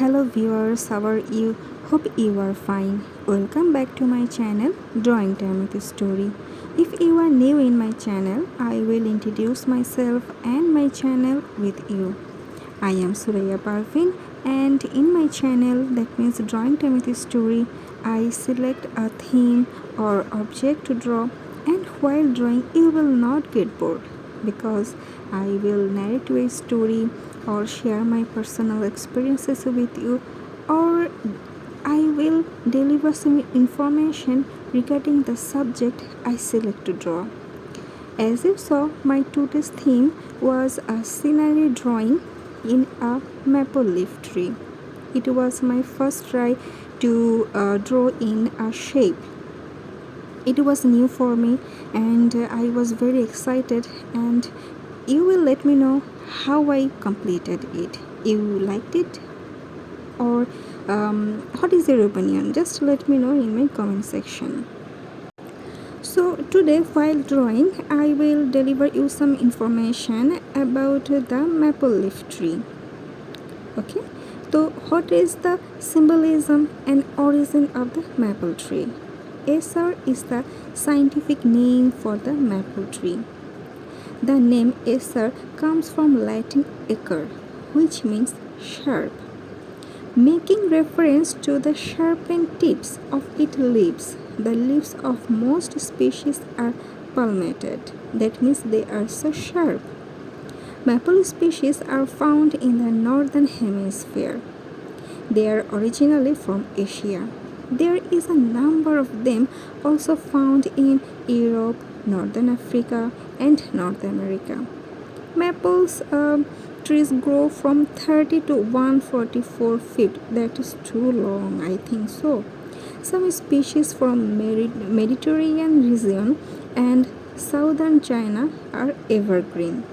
Hello viewers, how are you? Hope you are fine. Welcome back to my channel Drawing Time with Story. If you are new in my channel, I will introduce myself and my channel with you. I am Suraya Parvin, and in my channel, that means Drawing Time with Story, I select a theme or object to draw, and while drawing you will not get bored because I will narrate a story or share my personal experiences with you, or I will deliver some information regarding the subject I select to draw. As you saw, my today's theme was a scenery drawing in a maple leaf tree. It was my first try to draw in a shape. It was new for me, and I was very excited, and you will let me know how I completed it. You liked it, or what is your opinion? Just let me know in my comment section. So today while drawing I will deliver you some information about the maple leaf tree. Okay, so what is the symbolism and origin of the maple tree? Acer is the scientific name for the maple tree. The name Acer comes from Latin acer, which means sharp, making reference to the sharpened tips of its leaves. The leaves of most species are palmated, that means they are so sharp. Maple species are found in the northern hemisphere. They are originally from Asia. There is a number of them also found in Europe, Northern Africa, and North America. Maples trees grow from 30 to 144 feet. That is too long, I think so. Some species from Mediterranean region and southern China are evergreen.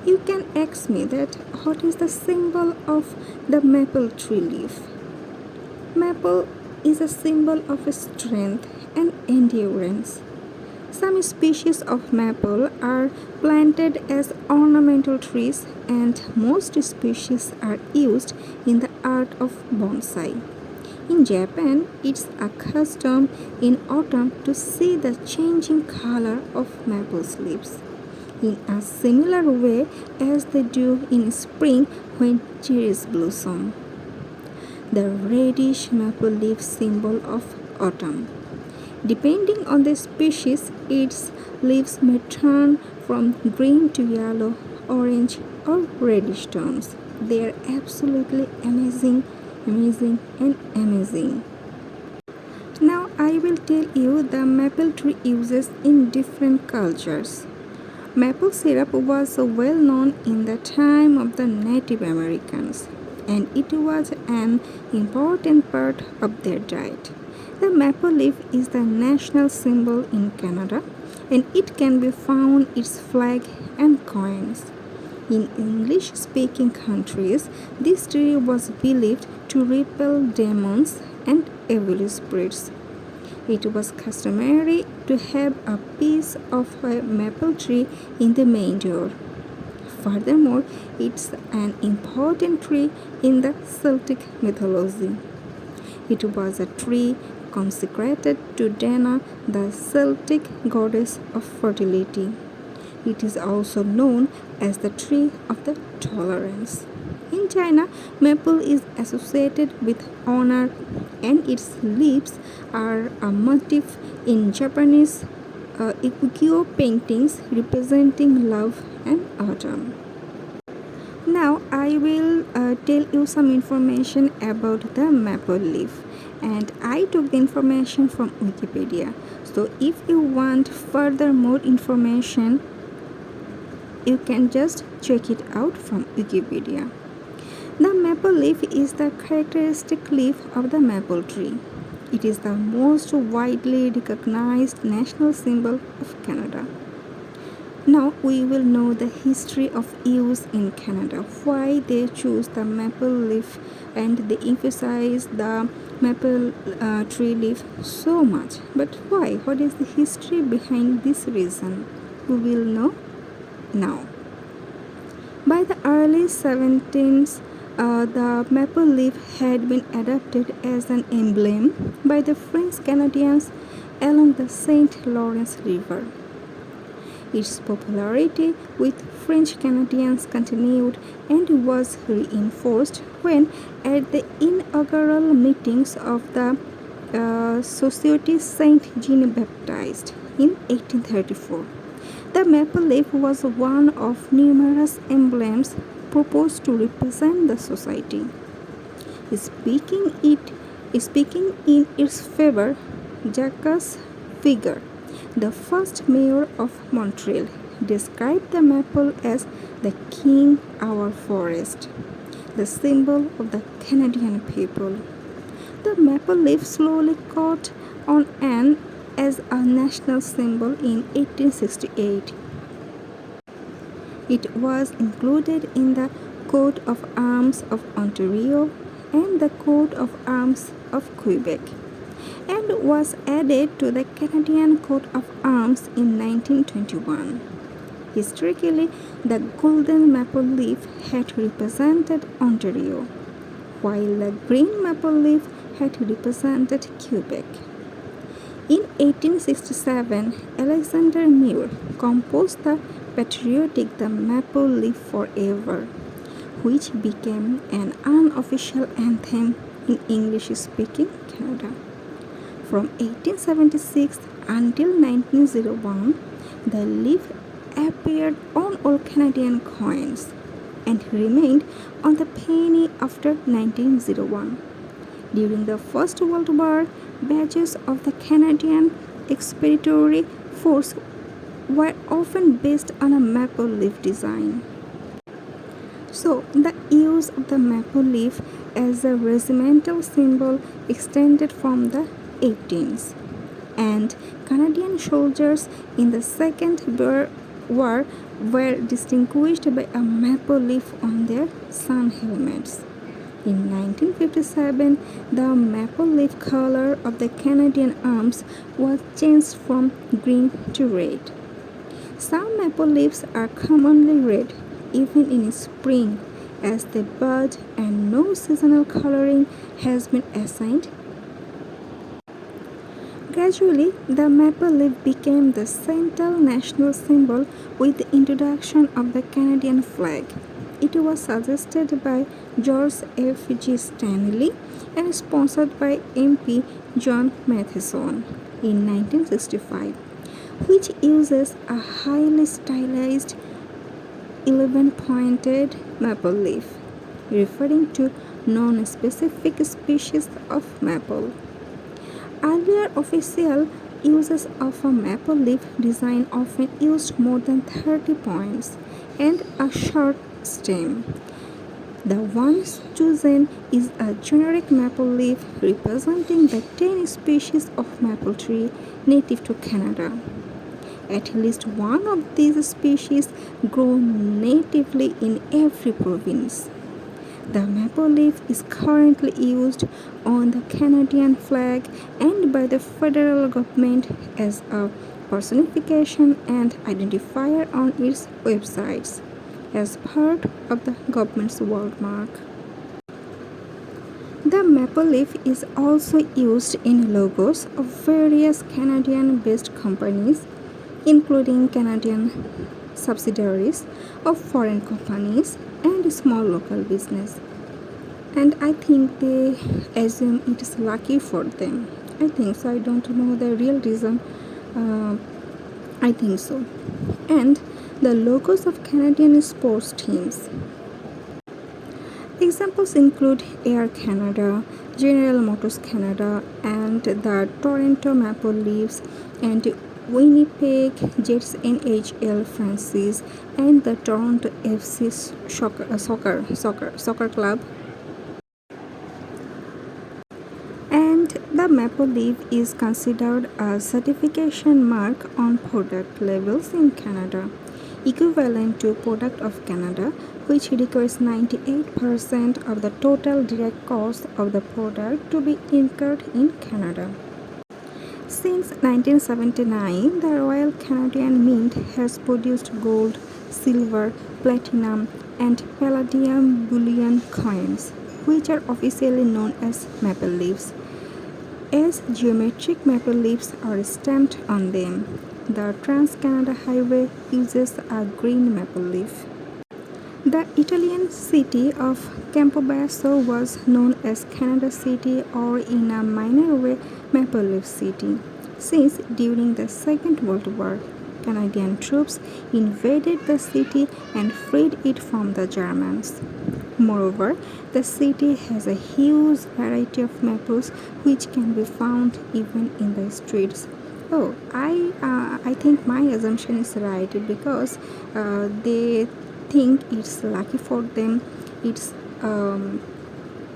You can ask me that what is the symbol of the maple tree leaf? Maple is a symbol of strength and endurance. Some species of maple are planted as ornamental trees, and most species are used in the art of bonsai. In Japan, it's a custom in autumn to see the changing color of maple leaves in a similar way as they do in spring when cherries blossom. The reddish maple leaf symbol of autumn. Depending on the species, its leaves may turn from green to yellow, orange, or reddish tones. They are absolutely amazing, and amazing. Now I will tell you the maple tree uses in different cultures. Maple syrup was well known in the time of the Native Americans, and it was an important part of their diet. The maple leaf is the national symbol in Canada, and it can be found its flag and coins. In English-speaking countries, this tree was believed to repel demons and evil spirits. It was customary to have a piece of a maple tree in the main door. Furthermore, it's an important tree in the Celtic mythology. It was a tree consecrated to Dana, the Celtic goddess of fertility. It is also known as the tree of the tolerance. In China, maple is associated with honor, and its leaves are a motif in Japanese ukiyo paintings representing love and autumn. Now I will tell you some information about the maple leaf, and I took the information from Wikipedia. So if you want further more information, you can just check it out from Wikipedia. The maple leaf is the characteristic leaf of the maple tree. It is the most widely recognized national symbol of Canada. Now we will know the history of use in Canada, why they choose the maple leaf and they emphasize the maple tree leaf so much. But why? What is the history behind this reason? We will know now. By the early 17th The maple leaf had been adopted as an emblem by the French Canadians along the St. Lawrence River. Its popularity with French Canadians continued and was reinforced when, at the inaugural meetings of the Société Saint Jean Baptiste in 1834, the maple leaf was one of numerous emblems proposed to represent the society. Speaking, speaking in its favor, Jacques Figure, the first mayor of Montreal, described the maple as the king our forest, the symbol of the Canadian people. The maple leaf slowly caught on as a national symbol in 1868. It was included in the coat of arms of Ontario and the coat of arms of Quebec, and was added to the Canadian coat of arms in 1921. Historically, the golden maple leaf had represented Ontario, while the green maple leaf had represented Quebec. In 1867, Alexander Muir composed the patriotic The Maple Leaf Forever, which became an unofficial anthem in English-speaking Canada. From 1876 until 1901, the leaf appeared on all Canadian coins and remained on the penny after 1901. During the First World War, badges of the Canadian Expeditionary Force were often based on a maple leaf design. So, the use of the maple leaf as a regimental symbol extended from the 18th, and Canadian soldiers in the Second Boer War were distinguished by a maple leaf on their sun helmets. In 1957, the maple leaf color of the Canadian arms was changed from green to red. Some maple leaves are commonly red even in spring as they bud, and no seasonal coloring has been assigned. Gradually, the maple leaf became the central national symbol with the introduction of the Canadian flag. It was suggested by George F. G. Stanley and sponsored by MP John Matheson in 1965, which uses a highly stylized 11-pointed maple leaf, referring to non-specific species of maple. Earlier official uses of a maple leaf design often used more than 30 points and a short stem. The one chosen is a generic maple leaf representing the 10 species of maple tree native to Canada. At least one of these species grow natively in every province. The maple leaf is currently used on the Canadian flag and by the federal government as a personification and identifier on its websites as part of the government's wordmark. The maple leaf is also used in logos of various Canadian-based companies, including Canadian subsidiaries of foreign companies and small local business. And I think they assume it is lucky for them. I think so. I don't know the real reason. I think so. And the logos of Canadian sports teams. Examples include Air Canada, General Motors Canada, and the Toronto Maple Leafs, and Winnipeg Jets NHL franchise, and the Toronto FC soccer club. And the maple leaf is considered a certification mark on product labels in Canada, equivalent to Product of Canada, which requires 98% of the total direct cost of the product to be incurred in Canada. Since 1979, the Royal Canadian Mint has produced gold, silver, platinum, and palladium bullion coins, which are officially known as maple leaves, as geometric maple leaves are stamped on them. The Trans-Canada Highway uses a green maple leaf. The Italian city of Campobasso was known as Canada City, or in a minor way Maple Leaf City, since during the Second World War, Canadian troops invaded the city and freed it from the Germans. Moreover, the city has a huge variety of maples which can be found even in the streets. Oh, I think my assumption is right because they think it's lucky for them. It's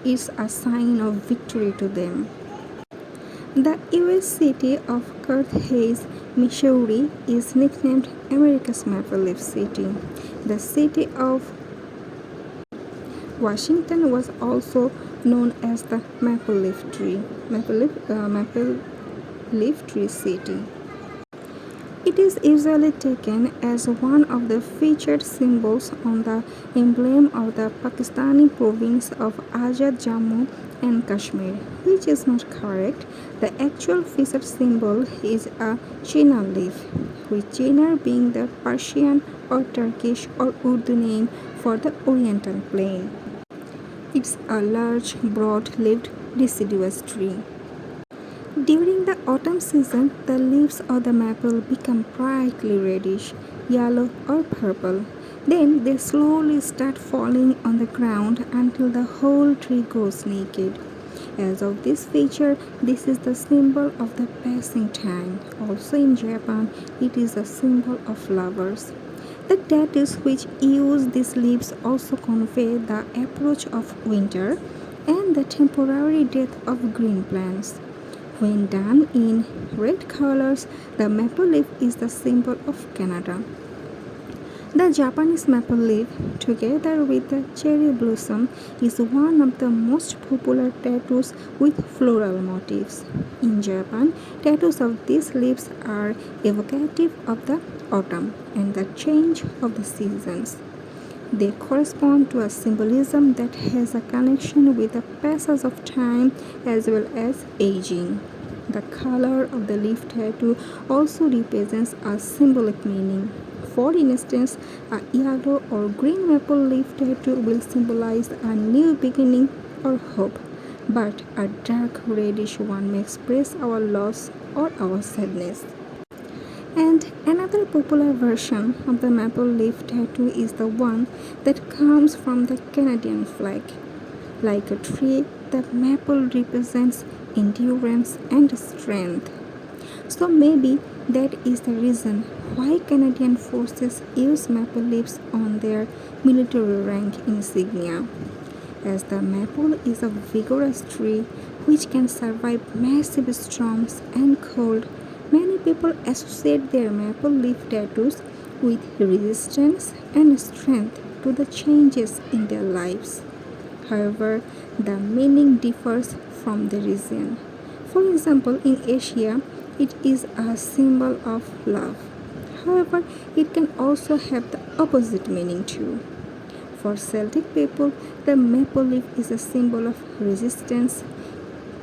is a sign of victory to them. The US city of Carthage, Missouri is nicknamed America's Maple Leaf City. The city of Washington was also known as the Maple Leaf Tree City. It is usually taken as one of the featured symbols on the emblem of the Pakistani province of Azad Jammu and Kashmir, which is not correct. The actual featured symbol is a chinar leaf, with chinar being the Persian or Turkish or Urdu name for the Oriental plain. It's a large, broad-leaved deciduous tree. During the autumn season, the leaves of the maple become brightly reddish, yellow, or purple. Then they slowly start falling on the ground until the whole tree goes naked. As of this feature, this is the symbol of the passing time. Also in Japan, it is a symbol of lovers. The tattoos which use these leaves also convey the approach of winter and the temporary death of green plants. When done in red colors, the maple leaf is the symbol of Canada. The Japanese maple leaf, together with the cherry blossom, is one of the most popular tattoos with floral motifs. In Japan, tattoos of these leaves are evocative of the autumn and the change of the seasons. They correspond to a symbolism that has a connection with the passage of time as well as aging. The color of the leaf tattoo also represents a symbolic meaning. For instance, a yellow or green maple leaf tattoo will symbolize a new beginning or hope, but a dark reddish one may express our loss or our sadness. And another popular version of the maple leaf tattoo is the one that comes from the Canadian flag. Like a tree, the maple represents endurance and strength. So maybe that is the reason why Canadian forces use maple leaves on their military rank insignia. As the maple is a vigorous tree which can survive massive storms and cold, many people associate their maple leaf tattoos with resistance and strength to the changes in their lives. However, the meaning differs from the region. For example, in Asia, it is a symbol of love. However, it can also have the opposite meaning too. For Celtic people, the maple leaf is a symbol of resistance,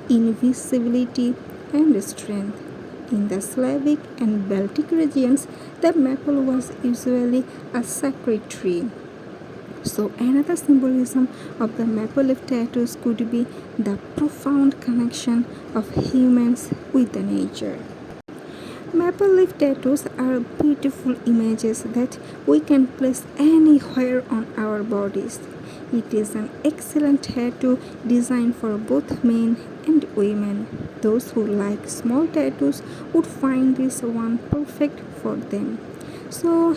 invisibility, and strength. In the Slavic and Baltic regions, the maple was usually a sacred tree. So another symbolism of the maple leaf tattoos could be the profound connection of humans with the nature. Maple leaf tattoos are beautiful images that we can place anywhere on our bodies. It is an excellent tattoo designed for both men and women. Those who like small tattoos would find this one perfect for them. So,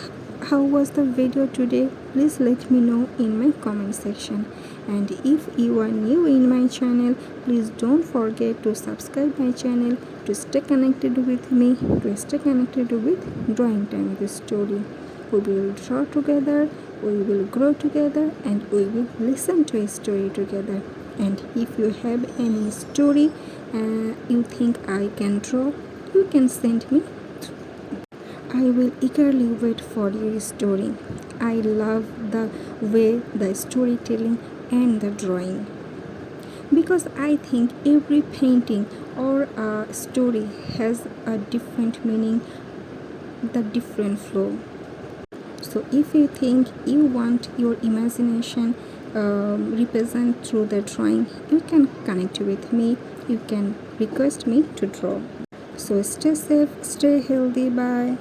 how was the video today? Please let me know in my comment section. And if you are new in my channel, please don't forget to subscribe my channel to stay connected with me, to stay connected with Drawing Time with Story. We will draw together, we will grow together, and we will listen to a story together. And if you have any story you think I can draw, you can send me. I will eagerly wait for your story. I love the way the storytelling and the drawing, because I think every painting or a story has a different meaning, the different flow. So if you think you want your imagination represent through the drawing, you can connect with me, you can request me to draw. So stay safe, stay healthy, bye.